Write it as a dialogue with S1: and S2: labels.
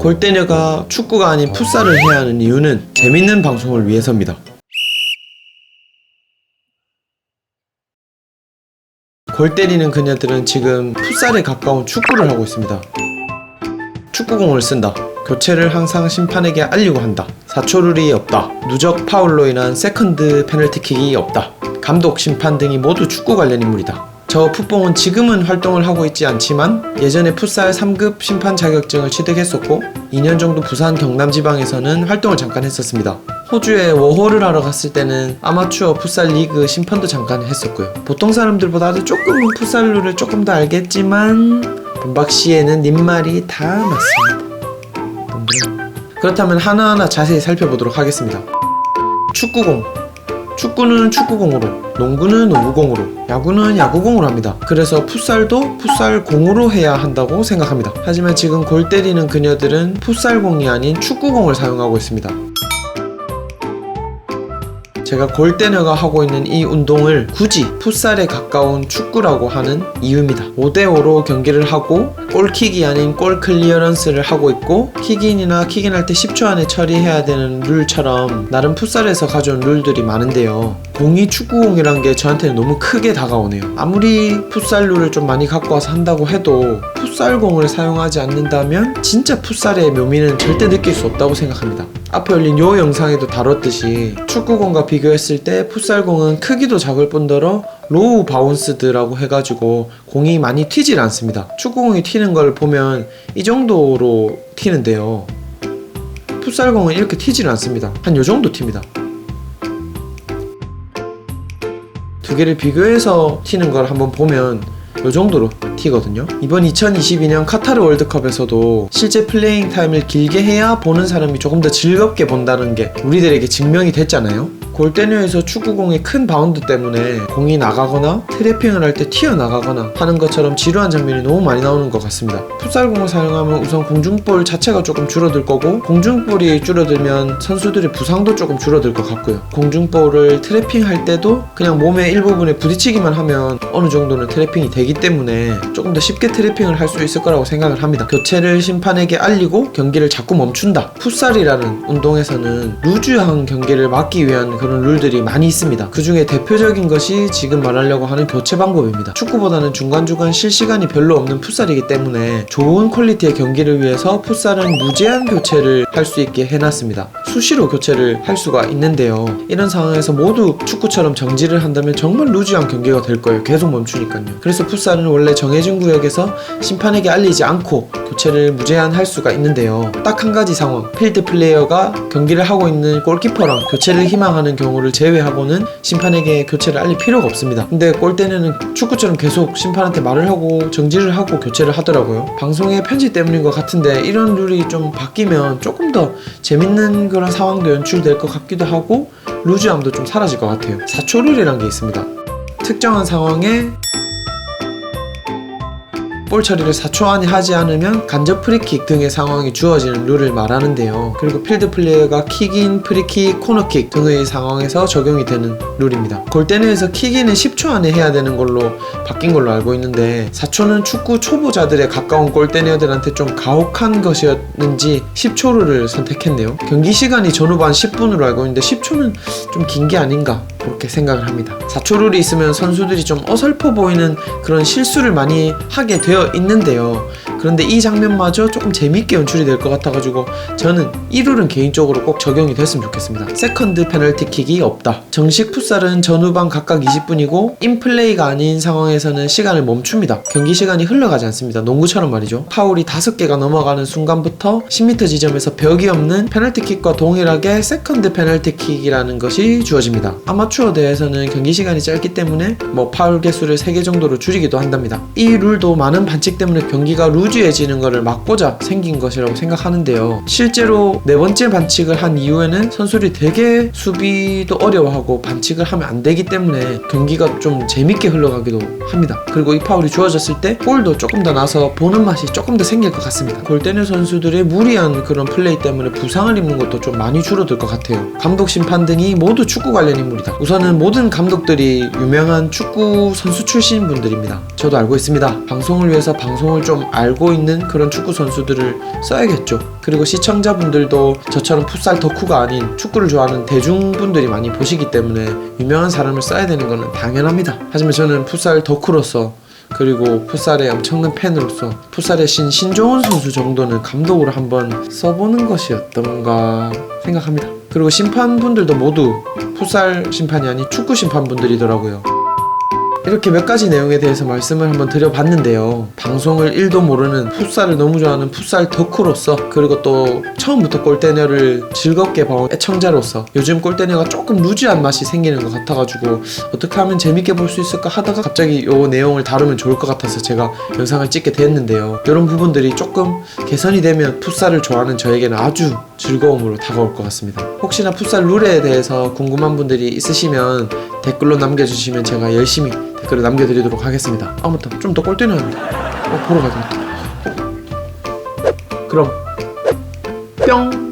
S1: 골대녀가 축구가 아닌 풋살을 해야 하는 이유는 재밌는 방송을 위해서입니다. 골 때리는 그녀들은 지금 풋살에 가까운 축구를 하고 있습니다. 축구공을 쓴다. 교체를 항상 심판에게 알리고 한다. 4초 룰이 없다. 누적 파울로 인한 세컨드 페널티킥이 없다. 감독, 심판 등이 모두 축구 관련 인물이다. 저 풋봉은 지금은 활동을 하고 있지 않지만 예전에 풋살 3급 심판 자격증을 취득했었고 2년 정도 부산 경남지방에서는 활동을 잠깐 했었습니다. 호주에 워홀을 하러 갔을 때는 아마추어 풋살 리그 심판도 잠깐 했었고요. 보통 사람들보다도 조금은 풋살 룰을 조금 더 알겠지만 본박씨에는 님말이 다 맞습니다. 그렇다면 하나하나 자세히 살펴보도록 하겠습니다. 축구공. 축구는 축구공으로, 농구는 농구공으로, 야구는 야구공으로 합니다. 그래서 풋살도 풋살공으로 해야 한다고 생각합니다. 하지만 지금 골 때리는 그녀들은 풋살공이 아닌 축구공을 사용하고 있습니다. 제가 골대녀가 하고 있는 이 운동을 굳이 풋살에 가까운 축구라고 하는 이유입니다. 5대5로 경기를 하고 골킥이 아닌 골 클리어런스를 하고 있고 킥인이나 킥인할 때 10초 안에 처리해야 되는 룰처럼 나름 풋살에서 가져온 룰들이 많은데요. 공이 축구공이란 게 저한테는 너무 크게 다가오네요. 아무리 풋살 룰을 좀 많이 갖고 와서 한다고 해도 풋살공을 사용하지 않는다면 진짜 풋살의 묘미는 절대 느낄 수 없다고 생각합니다. 앞에 올린 요 영상에도 다뤘듯이 축구공과 비교했을 때 풋살공은 크기도 작을 뿐더러 로우 바운스드라고 해가지고 공이 많이 튀질 않습니다. 축구공이 튀는 걸 보면 이 정도로 튀는데요. 풋살공은 이렇게 튀질 않습니다. 한 요 정도 튑니다. 두 개를 비교해서 튀는 걸 한번 보면 요 정도로 튀거든요. 이번 2022년 카타르 월드컵에서도 실제 플레잉 타임을 길게 해야 보는 사람이 조금 더 즐겁게 본다는 게 우리들에게 증명이 됐잖아요. 골대녀에서 축구공의 큰 바운드 때문에 공이 나가거나 트래핑을 할 때 튀어나가거나 하는 것처럼 지루한 장면이 너무 많이 나오는 것 같습니다. 풋살공을 사용하면 우선 공중볼 자체가 조금 줄어들 거고 공중볼이 줄어들면 선수들의 부상도 조금 줄어들 것 같고요. 공중볼을 트래핑할 때도 그냥 몸의 일부분에 부딪히기만 하면 어느 정도는 트래핑이 되기 때문에 조금 더 쉽게 트래핑을 할 수 있을 거라고 생각을 합니다. 교체를 심판에게 알리고 경기를 자꾸 멈춘다. 풋살이라는 운동에서는 루즈한 경기를 막기 위한 그런 룰들이 많이 있습니다. 그 중에 대표적인 것이 지금 말하려고 하는 교체 방법입니다. 축구보다는 중간중간 쉴 시간이 별로 없는 풋살이기 때문에 좋은 퀄리티의 경기를 위해서 풋살은 무제한 교체를 할 수 있게 해놨습니다. 수시로 교체를 할 수가 있는데요. 이런 상황에서 모두 축구처럼 정지를 한다면 정말 루즈한 경기가 될 거예요. 계속 멈추니까요. 그래서 풋살은 원래 정해진 구역에서 심판에게 알리지 않고 교체를 무제한 할 수가 있는데요. 딱 한 가지 상황, 필드 플레이어가 경기를 하고 있는 골키퍼랑 교체를 희망하는 경우를 제외하고는 심판에게 교체를 알릴 필요가 없습니다. 근데 골대녀는 축구처럼 계속 심판한테 말을 하고 정지를 하고 교체를 하더라고요. 방송의 편집 때문인 것 같은데 이런 룰이 좀 바뀌면 조금 더 재밌는 그런 상황도 연출될 것 같기도 하고 루즈함도 좀 사라질 것 같아요. 4초 룰이라는 게 있습니다. 특정한 상황에 볼 처리를 4초 안에 하지 않으면 간접 프리킥 등의 상황이 주어지는 룰을 말하는데요. 그리고 필드 플레이어가 킥인, 프리킥, 코너킥 등의 상황에서 적용이 되는 룰입니다. 골대녀에서 킥인은 10초 안에 해야 되는 걸로 바뀐 걸로 알고 있는데 4초는 축구 초보자들에 가까운 골대녀들한테 좀 가혹한 것이었는지 10초 룰을 선택했네요. 경기 시간이 전후반 10분으로 알고 있는데 10초는 좀 긴 게 아닌가 그렇게 생각을 합니다. 4초 룰이 있으면 선수들이 좀 어설퍼 보이는 그런 실수를 많이 하게 되어 있는데요. 그런데 이 장면마저 조금 재밌게 연출이 될 것 같아가지고 저는 이 룰은 개인적으로 꼭 적용이 됐으면 좋겠습니다. 세컨드 페널티킥이 없다. 정식 풋살은 전후반 각각 20분이고 인플레이가 아닌 상황에서는 시간을 멈춥니다. 경기 시간이 흘러가지 않습니다. 농구처럼 말이죠. 파울이 5개가 넘어가는 순간부터 10m 지점에서 벽이 없는 페널티킥과 동일하게 세컨드 페널티킥이라는 것이 주어집니다. 아마추어 대회에서는 경기 시간이 짧기 때문에 파울 개수를 3개 정도로 줄이기도 한답니다. 이 룰도 많은 반칙 때문에 경기가 루즈해지는 것을 막고자 생긴 것이라고 생각하는데요. 실제로 4번째 반칙을 한 이후에는 선수들이 되게 수비도 어려워하고 반칙을 하면 안 되기 때문에 경기가 좀 재밌게 흘러가기도 합니다. 그리고 이 파울이 주어졌을 때 골도 조금 더 나서 보는 맛이 조금 더 생길 것 같습니다. 골대녀 선수들의 무리한 그런 플레이 때문에 부상을 입는 것도 좀 많이 줄어들 것 같아요. 감독, 심판 등이 모두 축구 관련 인물이다. 우선은 모든 감독들이 유명한 축구 선수 출신 분들입니다. 저도 알고 있습니다. 방송을 위해서 방송을 좀 알고 있는 그런 축구 선수들을 써야겠죠. 그리고 시청자분들도 저처럼 풋살 덕후가 아닌 축구를 좋아하는 대중분들이 많이 보시기 때문에 유명한 사람을 써야 되는 것은 당연합니다. 하지만 저는 풋살 덕후로서 그리고 풋살의 엄청난 팬으로서 풋살의 신종원 선수 정도는 감독으로 한번 써보는 것이 어떤가 생각합니다. 그리고 심판분들도 모두 풋살 심판이 아닌 축구 심판분들이더라고요. 이렇게 몇 가지 내용에 대해서 말씀을 한번 드려봤는데요. 방송을 1도 모르는 풋살을 너무 좋아하는 풋살 덕후로서 그리고 또 처음부터 골대녀를 즐겁게 봐온 애청자로서 요즘 골대녀가 조금 루즈한 맛이 생기는 것 같아가지고 어떻게 하면 재밌게 볼 수 있을까 하다가 갑자기 요 내용을 다루면 좋을 것 같아서 제가 영상을 찍게 됐는데요. 이런 부분들이 조금 개선이 되면 풋살을 좋아하는 저에게는 아주 즐거움으로 다가올 것 같습니다. 혹시나 풋살 룰에 대해서 궁금한 분들이 있으시면 댓글로 남겨주시면 제가 열심히 댓글을 남겨드리도록 하겠습니다. 아무튼 좀 더 꼴대는데 보러 가야겠다. 그럼 뿅!